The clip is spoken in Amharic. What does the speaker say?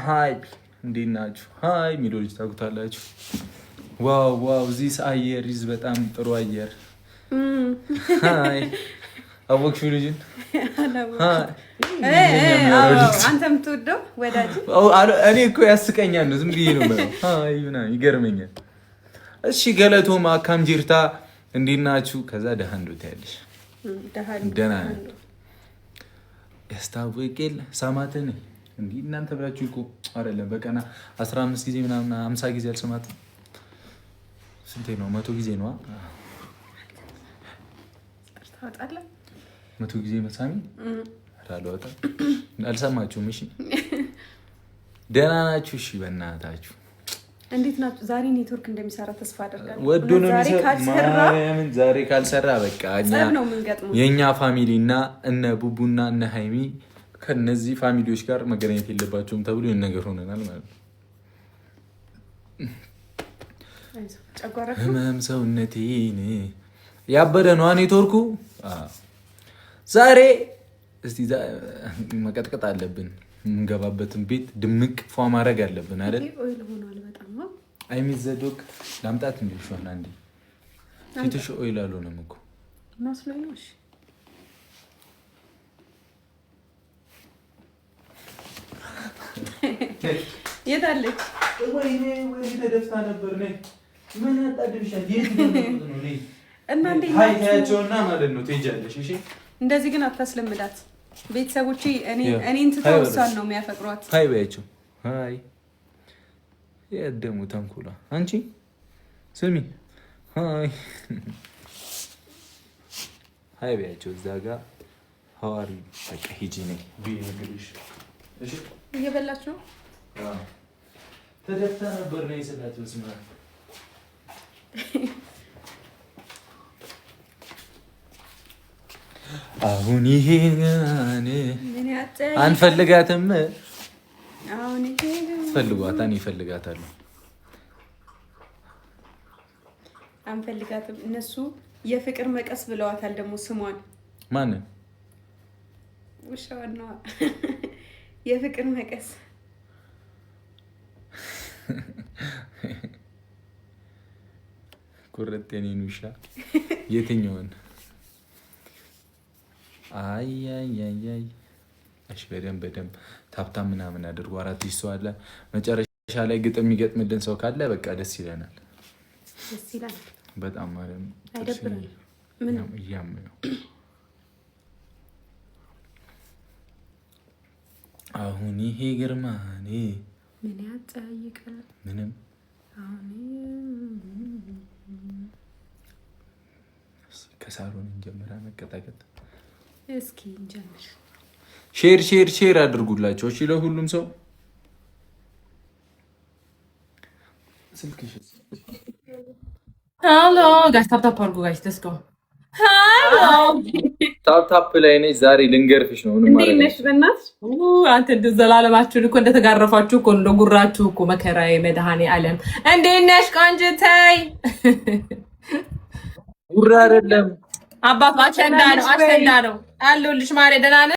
ሃይ እንዴት ናችሁ? ሃይ ሚሎ ልጅ ታውቁታላችሁ። ዋው ዚስ አየር ይዝ በጣም ጥሩ አየር። ሃይ አወቅሽው ልጅን? አንተም ትወደው ወዳጅ? እኔ እኮ ያስቀኛል ነው ዝም ብዬ ነው ማለት። ሃይ ምናምን ይገርመኛል። እሺ ገለቶማ አካም ጅርታ እንዴት ናችሁ? ከዛ ደሃ እንደው ታያለሽ። ደህና ነን ያስታውቂል ሳማተን እንዴ እናንተ ብላችሁ እኮ አይደለም በቀና 15 ጊዜ ምናምን 50 ጊዜ አልሰማት ስንቴ ነው 100 ጊዜ ነው ታውጣለ 100 ጊዜ መሳሚ አላወጣ አልሰማችሁም? እሺ ደህና ናችሁ? እሺ በእናታችሁ እንዴት ናችሁ? ዛሬ ኔትወርክ እንደሚሰራ ተስፋ አደርጋለሁ። ወዶ ነው ማርያምን ዛሬ ካልሰራ በቃ የኛ ፋሚሊ እና እነ ቡቡና እነ ሃይሚ ከነዚህ ፋሚሊዎች ጋር መገናኘት የለባቸውም ተብሎ ነገር ሆነናል ማለት ነው። ህመም ሰውነቴን ያበደ ነው ኔትወርኩ። ዛሬ እስቲ መቀጥቀጥ አለብን። የምንገባበትን ቤት ድምቅ ፏ ማድረግ አለብን አይደል? አይሚዘዶክ ላምጣት እንዴ ሹና እንዴ ፊትሽ ኦይል አልሆነም እኮ መስሎኝ ነው። እሺ የታለች? ወይኔ ተደፍታ ነበር ነኝ ምን ያጣድብሻል? የት ነው ነኝ እና እንዴ ሃይታያቸውና ማለት ነው ትሄጃለሽ። እሺ እንደዚህ ግን አታስለምዳት። ቤተሰቦቼ እኔን ትተው እሷን ነው የሚያፈቅሯት። ሃይ በያቸው። ሃይ የደሙ ተንኩላ አንቺ ስሚ ሃይ በያቸው። እዛ ጋር ሐዋሪ በቃ ሂጂ ነኝ ቢነግርሽ። እሺ እየበላች ነው። ተደፍታ ነበር ነው ስላት መስማ አሁን ይሄ ጋር አንፈልጋትም። አሁን ይሄ ፈልጓታን ይፈልጋታሉ። አንፈልጋትም። እነሱ የፍቅር መቀስ ብለዋታል። ደግሞ ስሟን ማንን? ውሻዋን ነው የፍቅር መቀስ። ኩረት የኔን ውሻ የትኛውን? አይ እሺ በደንብ ታፕታም ምናምን አድርጎ 4 ሰው አለ። መጨረሻ ላይ ግጥም የሚገጥምልን ሰው ካለ በቃ ደስ ይለናል። ደስ ይላል በጣም ማለት ነው። አይደብርም? ምን ነው ያምነው አሁን ይሄ ግርማኔ ምን ያጠይቃል? ምንም አሁን ከሳሎን እንጀምራ መቀጣቀጥ። እስኪ እንጀምር። ሼር አድርጉላቸው እሺ፣ ለሁሉም ሰው ስልክሽ። ሃሎ ጋይስ ታፕ አድርጉ ጋይስ ሌትስ ጎ። ሃሎ ታፕ ላይ ነኝ ዛሬ ልንገርፍሽ ነው። ምን ማለት ነሽ? በእናትሽ አንተ እንደዘላለማችሁን እኮ እንደተጋረፋችሁ እኮ እንደጉራችሁ እኮ መከራዬ መድኃኔ ዓለም እንዴት ነሽ ቆንጅተይ? ጉራ አይደለም አባቱ አሸንዳ ነው አለሁልሽ ማሬ ደህና ነሽ?